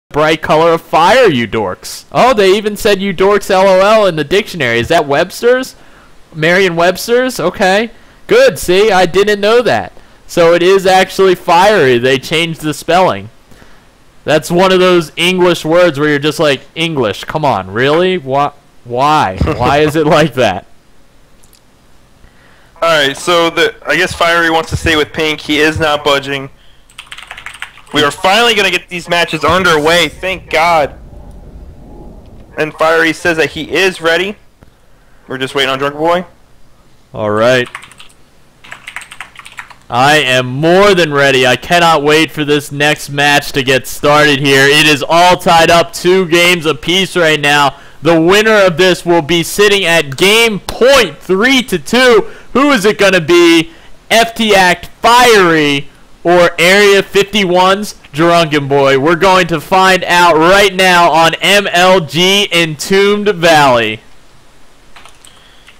bright color of fire, you dorks. Oh, they even said you dorks LOL in the dictionary. Is that Webster's? Merriam-Webster's? Okay. Good, see? I didn't know that. So it is actually fiery. They changed the spelling. That's one of those English words where you're just like, English, come on, really? Why? Why is it like that? Alright, so I guess Fiery wants to stay with Pink. He is not budging. We are finally going to get these matches underway, thank God. And Fiery says that he is ready. We're just waiting on Drunken Boy. Alright. I am more than ready. I cannot wait for this next match to get started here. It is all tied up 2 games apiece right now. The winner of this will be sitting at game point 3-2. Who is it going to be? FTaCT Fiery or Area 51's Drunken Boy? We're going to find out right now on MLG Entombed Valley.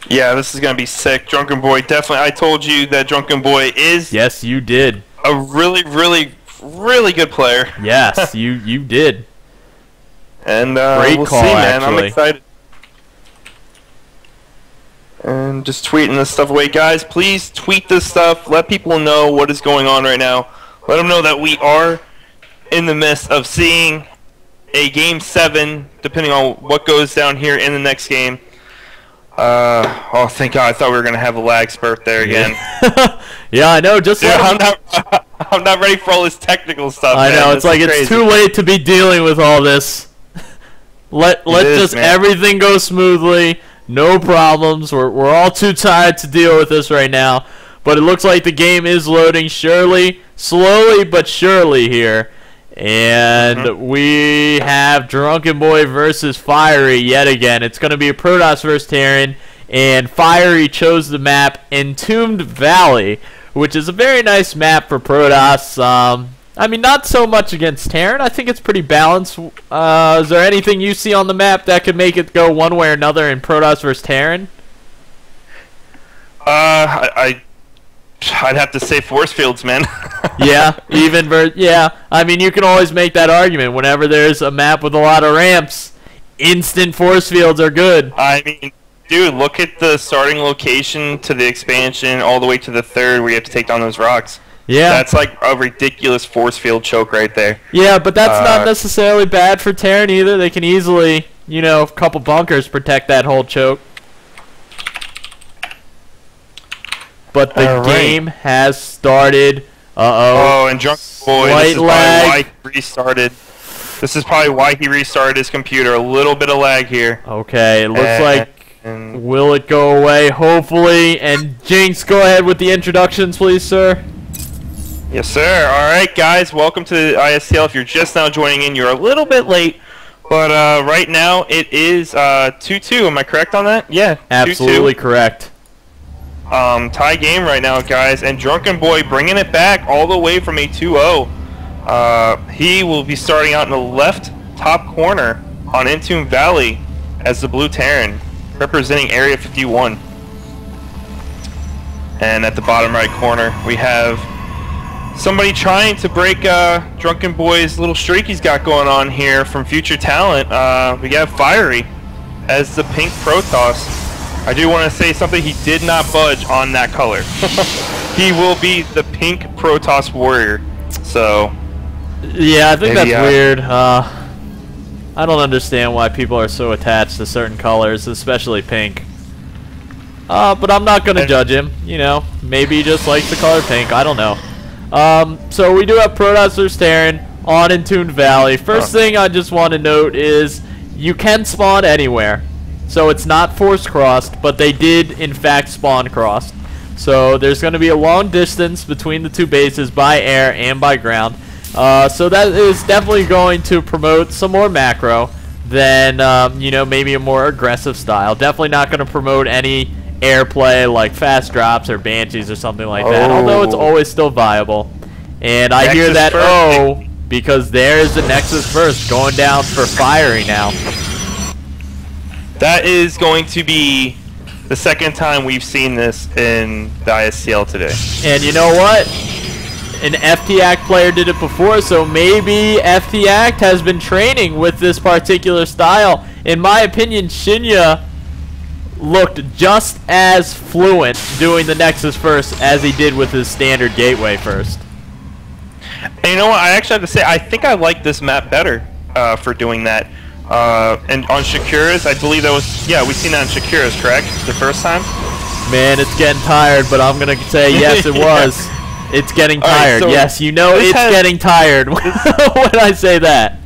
Yeah, this is going to be sick. Drunken Boy, definitely. I told you that Drunken Boy is... Yes, you did. ...a really, really, really good player. Yes, you did. And Great we'll call, see, man. actually. I'm excited. And just tweeting this stuff away. Guys, please tweet this stuff. Let people know what is going on right now. Let them know that we are in the midst of seeing a Game 7, depending on what goes down here in the next game. Oh, thank God. I thought we were going to have a lag spurt there again. Yeah, I know. Just I'm not ready for all this technical stuff, I know. man. It's like it's too late to be dealing with all this. Let just everything go smoothly. No problems. We're all too tired to deal with this right now. But it looks like the game is loading slowly but surely here. And we have Drunken Boy versus Fiery yet again. It's going to be a Protoss versus Terran. And Fiery chose the map Entombed Valley, which is a very nice map for Protoss. I mean, not so much against Terran. I think it's pretty balanced. Is there anything you see on the map that could make it go one way or another in Protoss versus Terran? I'd have to say force fields, man. Yeah, yeah. I mean, you can always make that argument. Whenever there's a map with a lot of ramps, instant force fields are good. I mean, dude, look at the starting location to the expansion all the way to the 3rd where you have to take down those rocks. Yeah. That's like a ridiculous force field choke right there. Yeah, but that's not necessarily bad for Terran either. They can easily, you know, a couple bunkers protect that whole choke. But the game has started. Oh, and Drunken Boy, this is probably why he restarted. This is probably why he restarted his computer. A little bit of lag here. Okay, it looks like... will it go away? Hopefully. And Jinx, go ahead with the introductions, please, sir. Yes, sir. All right, guys. Welcome to ISTL. If you're just now joining in, you're a little bit late. But right now, it is 2-2. Am I correct on that? Yeah, absolutely 2-2. Correct. Tie game right now, guys, and Drunken Boy bringing it back all the way from a 2-0. He will be starting out in the left top corner on Entombed Valley as the Blue Terran, representing Area 51. And at the bottom right corner, we have somebody trying to break Drunken Boy's little streak he's got going on here from Future Talent. We got Fiery as the pink Protoss. I do want to say something. He did not budge on that color. He will be the pink Protoss warrior. So, yeah, I think that's weird. I don't understand why people are so attached to certain colors, especially pink. But I'm not going to judge him. You know, maybe he just likes the color pink. I don't know. So we do have Protoss versus Terran on Entombed Valley. First thing I just want to note is you can spawn anywhere. So it's not force crossed, but they did in fact spawn crossed. So there's going to be a long distance between the 2 bases by air and by ground. So that is definitely going to promote some more macro than, you know, maybe a more aggressive style. Definitely not going to promote any airplay like fast drops or banshees or something like that, although it's always still viable. And I hear that, because there's the Nexus first going down for Fiery now. That is going to be the second time we've seen this in the ISTL today. And you know what? an FTaCT player did it before, so maybe FTaCT has been training with this particular style. In my opinion, Shinya looked just as fluent doing the Nexus first as he did with his standard gateway first. And you know what? I actually have to say, I think I like this map better for doing that. And on Shakura's, I believe that was, yeah, we've seen that on Shakura's, correct? The first time? Man, it's getting tired, but I'm going to say yes, it was. It's getting tired. Right, so yes, you know it's getting tired when I say that.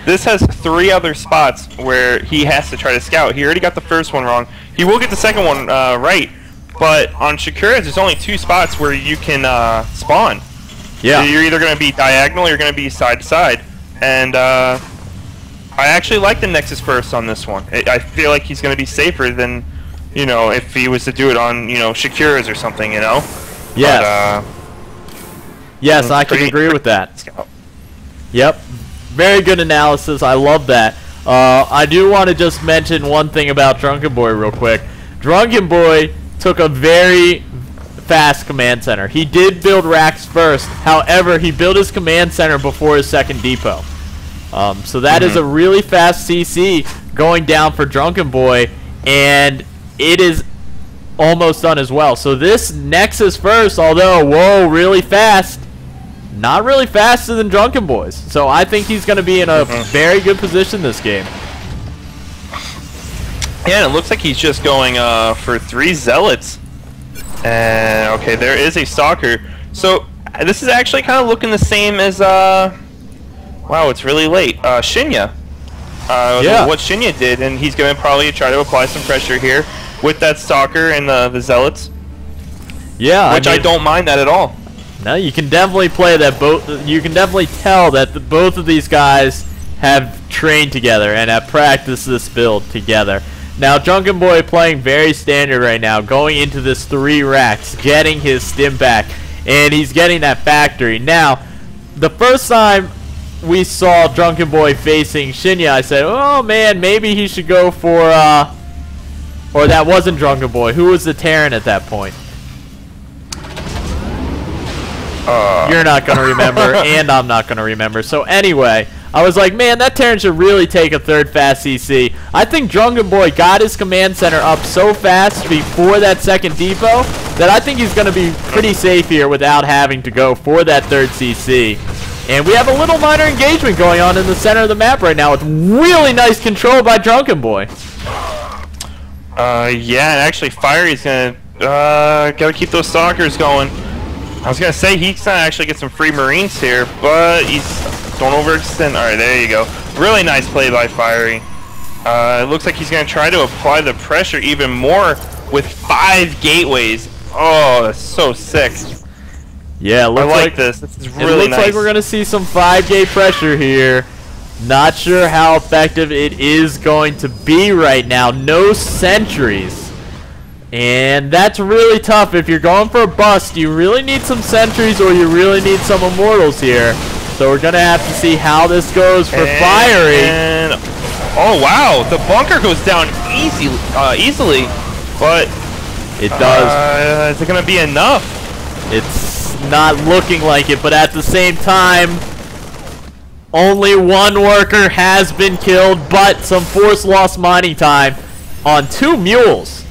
This has 3 other spots where he has to try to scout. He already got the first one wrong. He will get the second one right. But on Shakura's, there's only 2 spots where you can spawn. Yeah. So you're either going to be diagonal or you're going to be side to side. And I actually like the Nexus first on this one. I feel like he's going to be safer than, you know, if he was to do it on, you know, Shakura's or something, you know? Yes. But, yes, I can agree with that. Scout. Yep. Very good analysis. I love that. I do want to just mention one thing about Drunken Boy real quick. Drunken Boy took a very fast command center. He did build racks first. However, he built his command center before his second depot. So that is a really fast CC going down for Drunken Boy, and it is almost done as well. So this Nexus first, although, whoa, really fast, not really faster than Drunken Boy's. So I think he's going to be in a very good position this game. Yeah, and it looks like he's just going for 3 Zealots. And, okay, there is a Stalker. So this is actually kind of looking the same as, wow, it's really late. Shinya. Yeah. What Shinya did, and he's going to probably try to apply some pressure here with that Stalker and the Zealots. Yeah, which I don't mind that at all. No, you can definitely play that. You can definitely tell that both of these guys have trained together and have practiced this build together. Now, Drunken Boy playing very standard right now, going into this 3 racks, getting his stim back, and he's getting that factory. Now, the first time we saw Drunken Boy facing Shinya, I said, oh man, maybe he should go for, or that wasn't Drunken Boy. Who was the Terran at that point? You're not going to remember, and I'm not going to remember. So anyway, I was like, man, that Terran should really take a 3rd fast CC. I think Drunken Boy got his command center up so fast before that second depot that I think he's going to be pretty safe here without having to go for that 3rd CC. And we have a little minor engagement going on in the center of the map right now with really nice control by Drunken Boy. Yeah, and actually Fiery's going to gotta keep those Stalkers going. I was going to say he's going to actually get some free Marines here, but he's don't overextend. Alright, there you go. Really nice play by Fiery. It looks like he's going to try to apply the pressure even more with 5 gateways. Oh, that's so sick. Yeah, it looks I like this. This is really nice. It looks like we're going to see some 5-gate pressure here. Not sure how effective it is going to be right now. No sentries. And that's really tough. If you're going for a bust, you really need some sentries or you really need some immortals here. So we're going to have to see how this goes for Fiery. Oh, wow. The bunker goes down easily. But it does. Is it going to be enough? It's not looking like it, but at the same time, only 1 worker has been killed, but some force loss mining time on 2 mules.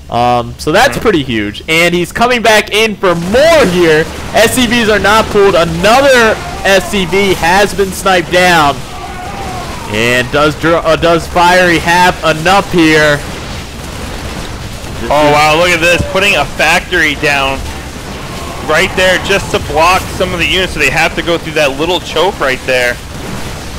So that's pretty huge. And he's coming back in for more here. SCVs are not pulled. Another SCV has been sniped down. And does Fiery have enough here? Oh, wow, look at this. Putting a factory down right there just to block some of the units, so they have to go through that little choke right there.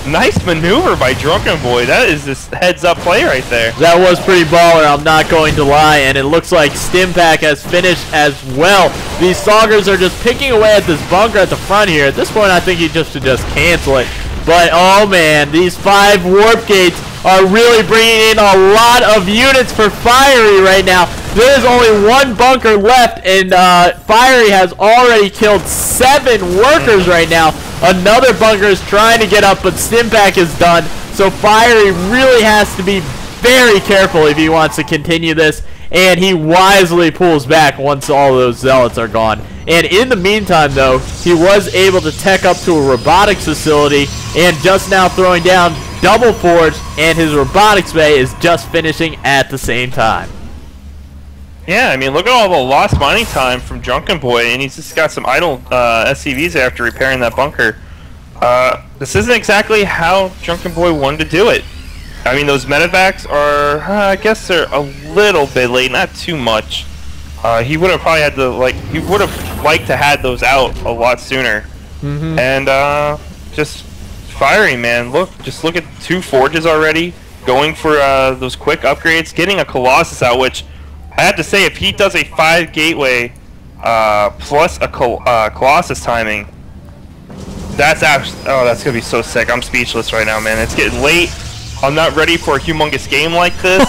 Nice maneuver by Drunken Boy. That is this heads-up play right there. That was pretty baller, I'm not going to lie, and it looks like Stimpack has finished as well. These Stalkers are just picking away at this bunker at the front here. At this point, I think he just should just cancel it. But, oh man, these 5 warp gates are really bringing in a lot of units for Fiery right now. There's only 1 bunker left, and Fiery has already killed 7 workers right now. Another bunker is trying to get up, but Stimpack is done. So Fiery really has to be very careful if he wants to continue this. and he wisely pulls back once all those zealots are gone. And in the meantime, though, he was able to tech up to a robotics facility and just now throwing down double forge, and his robotics bay is just finishing at the same time. Yeah, I mean, look at all the lost mining time from Drunken Boy, and he's just got some idle SCVs after repairing that bunker. This isn't exactly how Drunken Boy wanted to do it. I mean, those medevacs are, I guess they're a little bit late, not too much. He would have probably had to, he would have liked to had those out a lot sooner. And just Fiery, man, just look at 2 forges already, going for those quick upgrades, getting a Colossus out, which I have to say, if he does a 5 gateway plus a Colossus timing, that's actually, oh, that's gonna be so sick. I'm speechless right now, man. It's getting late. I'm not ready for a humongous game like this.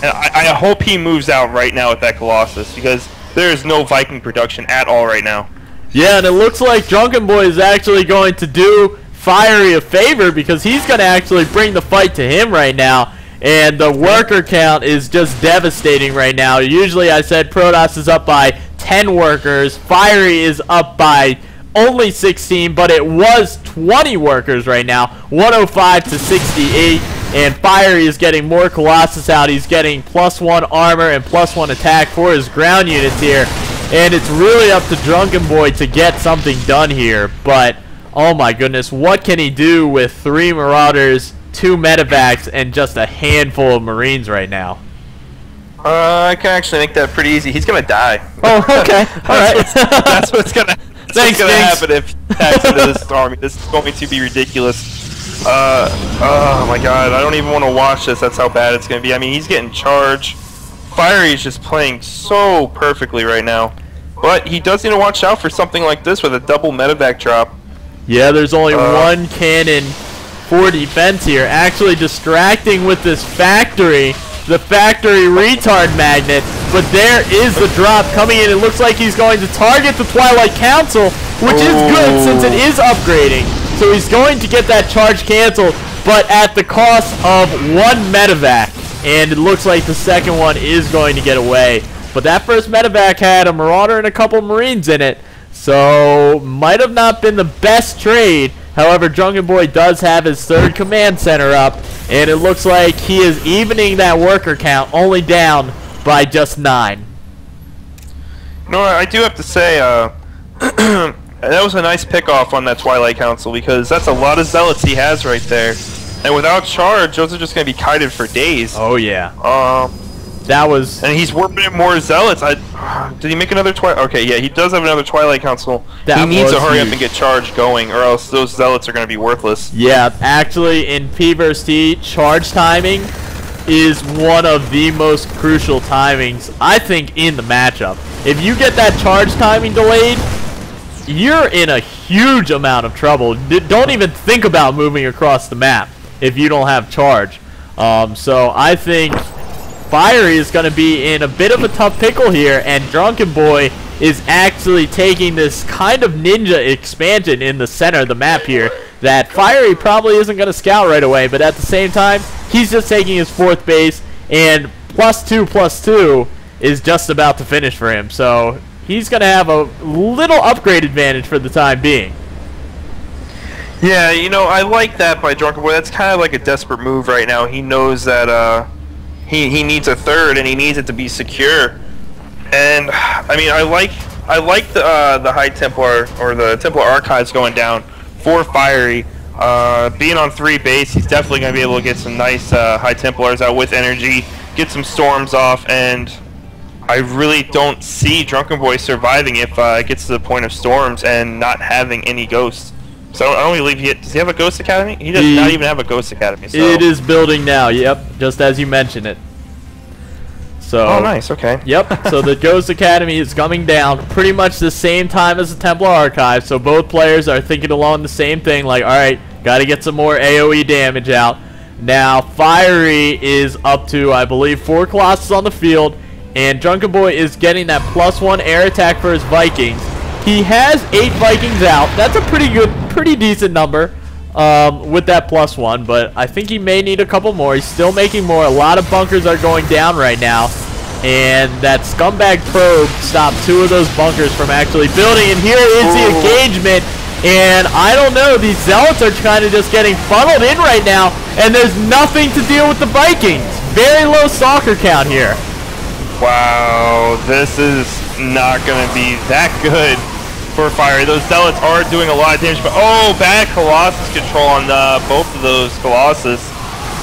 And I hope he moves out right now with that Colossus, because there is no Viking production at all right now. Yeah, and it looks like Drunken Boy is actually going to do Fiery a favor, because he's going to actually bring the fight to him right now. And the worker count is just devastating right now. Usually I said Protoss is up by 10 workers. Fiery is up by only 16, but it was 20 workers right now. 105 to 68. And Fiery is getting more Colossus out. He's getting +1 armor and +1 attack for his ground units here. And it's really up to Drunken Boy to get something done here. But, oh my goodness, what can he do with 3 Marauders, 2 medevacs, and just a handful of Marines right now? I can actually make that pretty easy. He's gonna die. Oh, okay. Alright. That's what's gonna happen if he attacks into this army. This is going to be ridiculous. Oh my god, I don't even want to watch this. That's how bad it's gonna be. I mean, he's getting charged. Fiery is just playing so perfectly right now. But he does need to watch out for something like this with a double medevac drop. Yeah, there's only 1 cannon for defense here. Actually distracting with this factory. The factory retard magnet. But there is the drop coming in. It looks like he's going to target the Twilight Council, which is good since it is upgrading. So he's going to get that charge canceled, but at the cost of 1 medevac. And it looks like the second one is going to get away. But that first medevac had a Marauder and a couple Marines in it. So might have not been the best trade. However, Drunken Boy does have his 3rd command center up, and it looks like he is evening that worker count, only down by just 9. No, I do have to say, that was a nice pick-off on that Twilight Council, because that's a lot of zealots he has right there. And without charge, those are just going to be kited for days. Oh, yeah. That was... And he's warping in more zealots. Did he make another Twilight? Okay, yeah, he does have another Twilight Council. He needs to hurry up and get charge going, or else those zealots are going to be worthless. Yeah, actually, in P vs. T, charge timing is one of the most crucial timings, I think, in the matchup. If you get that charge timing delayed, you're in a huge amount of trouble. Don't even think about moving across the map if you don't have charge. So I think Fiery is going to be in a bit of a tough pickle here, and Drunken Boy is actually taking this kind of ninja expansion in the center of the map here that Fiery probably isn't going to scout right away, but at the same time, he's just taking his 4th base, and +2/+2 is just about to finish for him. So he's going to have a little upgrade advantage for the time being. Yeah, you know, I like that by Drunken Boy. That's kind of like a desperate move right now. He knows that he needs a 3rd, and he needs it to be secure. And I mean, I like the High Templar, or the Templar Archives going down for Fiery. Being on 3 base, he's definitely going to be able to get some nice High Templars out with energy, get some storms off, and I really don't see Drunken Boy surviving if it gets to the point of storms and not having any ghosts. So I don't believe does he have a Ghost Academy? He does not even have a Ghost Academy. So. It is building now, yep, just as you mentioned it. So, oh, nice, okay. Yep, so the Ghost Academy is coming down pretty much the same time as the Templar Archive, so both players are thinking along the same thing, like, alright, gotta get some more AoE damage out. Now, Fiery is up to, I believe, 4 Colossus on the field, and Drunken Boy is getting that +1 air attack for his Vikings. He has 8 Vikings out. That's a pretty decent number with that +1, but I think he may need a couple more. He's still making more. A lot of bunkers are going down right now, And that scumbag probe stopped 2 of those bunkers from actually building. And here is the engagement. And I don't know, these Zealots are kind of just getting funneled in right now. And there's nothing to deal with the Vikings. Very low stalker count here. Wow, this is not going to be that good for Fiery. Those Zealots are doing a lot of damage, but bad Colossus control on both of those Colossus.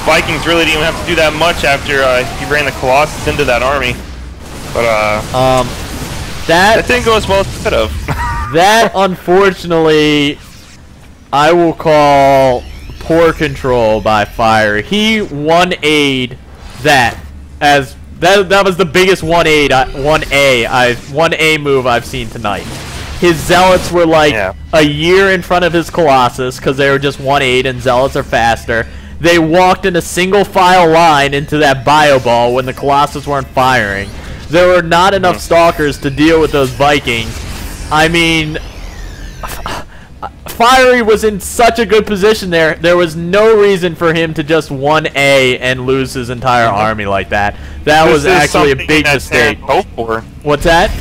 Vikings really didn't even have to do that much after he ran the Colossus into that army. But that didn't go as well as it could have. That, unfortunately, I will call poor control by Fiery. He 1A'd that as that was the biggest 1A move I've seen tonight. His Zealots were like a year in front of his Colossus because they were just 1-8 and Zealots are faster. They walked in a single file line into that bio ball when the Colossus weren't firing. There were not enough Stalkers to deal with those Vikings. I mean, Fiery was in such a good position there. There was no reason for him to just 1A and lose his entire army like that. That was actually a big mistake. What's that?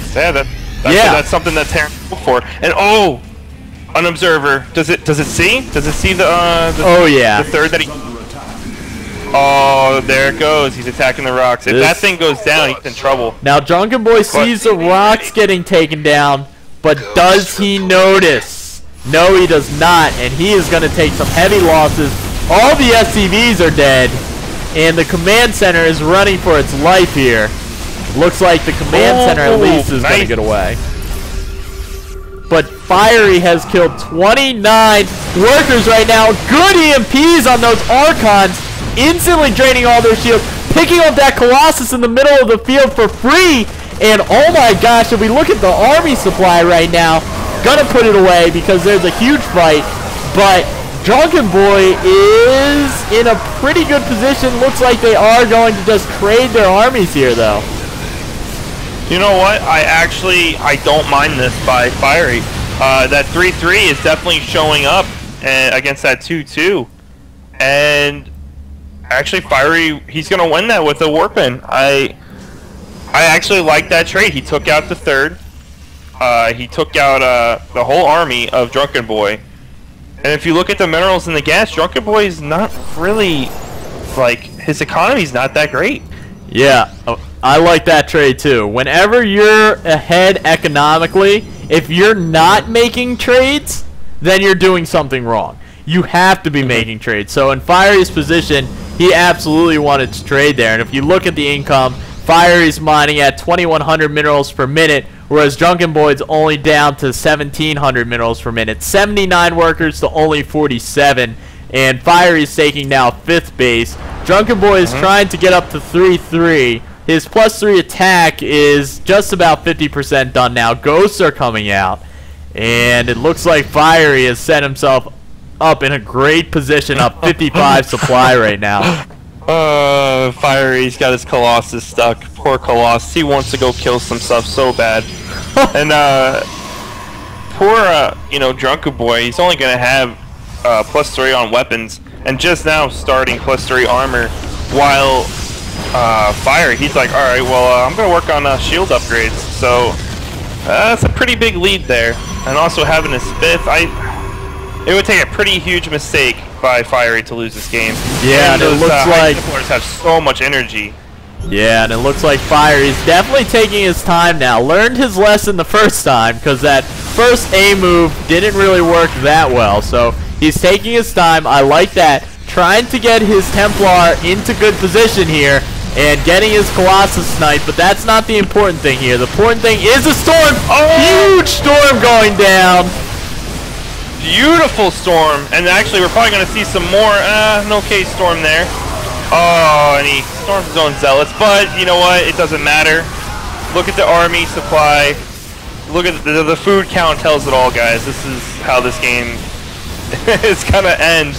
Yeah, that's something that Terran hoped for. And an observer. Does it see? Does it see the the third that he? Oh, there it goes. He's attacking the rocks. If that thing goes down, he's in trouble. Now Drunken Boy sees the rocks getting taken down, but does he notice? No, he does not, and he is going to take some heavy losses. All the SCVs are dead, and the command center is running for its life here. Looks like the command center at least is going to get away. But Fiery has killed 29 workers right now. Good EMPs on those Archons, instantly draining all their shields, picking up that Colossus in the middle of the field for free. And oh my gosh, if we look at the army supply right now, gonna put it away because there's a huge fight. But Drunken Boy is in a pretty good position. Looks like they are going to just trade their armies here though. You know what? I don't mind this by Fiery. That 3-3 is definitely showing up against that 2-2. And actually Fiery, he's going to win that with a Warpin. I actually like that trade. He took out the third. He took out the whole army of Drunken Boy. And if you look at the minerals and the gas, Drunken Boy is not really, like, his economy's not that great. Yeah, I like that trade too. Whenever you're ahead economically, if you're not making trades, then you're doing something wrong. You have to be making trades. So in Fiery's position, he absolutely wanted to trade there. And if you look at the income, Fiery's mining at 2,100 minerals per minute, whereas Drunken Boy's only down to 1,700 minerals per minute. 79 workers to only 47. And Fiery's taking now 5th base. Drunken Boy is trying to get up to 3-3. His +3 attack is just about 50% done now. Ghosts are coming out. And it looks like Fiery has set himself up in a great position, up 55 supply right now. Fiery's got his Colossus stuck. Poor Colossus. He wants to go kill some stuff so bad. And poor, Drunken Boy, he's only going to have +3 on weapons, and just now starting +3 armor, while Fiery, he's like, alright, well, I'm going to work on shield upgrades, so that's a pretty big lead there. And also having his 5th, it would take a pretty huge mistake by Fiery to lose this game. Yeah, and it looks like Templars have so much energy. Yeah, and it looks like Fiery's definitely taking his time now. Learned his lesson the first time, because that first A move didn't really work that well, so he's taking his time. I like that. Trying to get his Templar into good position here and getting his Colossus sniped, but that's not the important thing here. The important thing is a storm. Huge storm going down. Beautiful storm, and actually we're probably going to see some more. No case storm there. Oh, and he storms his own Zealots, but you know what? It doesn't matter. Look at the army supply. Look at the food count tells it all, guys. This is how this game is gonna end.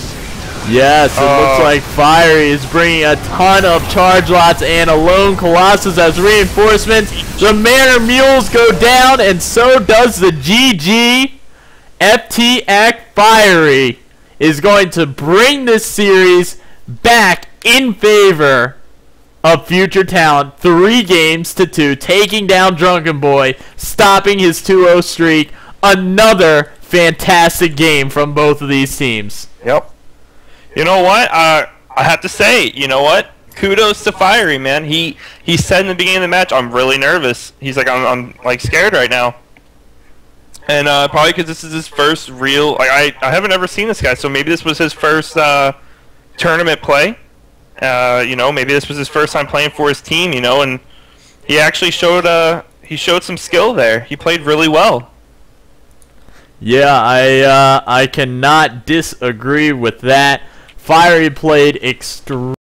Yes, it looks like Fiery is bringing a ton of charge lots and a lone Colossus as reinforcements. The Manor Mules go down, and so does the GG. FTaCT Fiery is going to bring this series back in favor of Future Talent, 3-2, taking down Drunken Boy, stopping his 2-0 streak. Another fantastic game from both of these teams. Yep. You know what? I have to say, you know what? Kudos to Fiery, man. He said in the beginning of the match, I'm really nervous. He's like, I'm like scared right now. And probably because this is his first real, like I haven't ever seen this guy, so maybe this was his first tournament play. You know, maybe this was his first time playing for his team, you know, and he actually showed some skill there. He played really well. Yeah, I cannot disagree with that. Fiery played extremely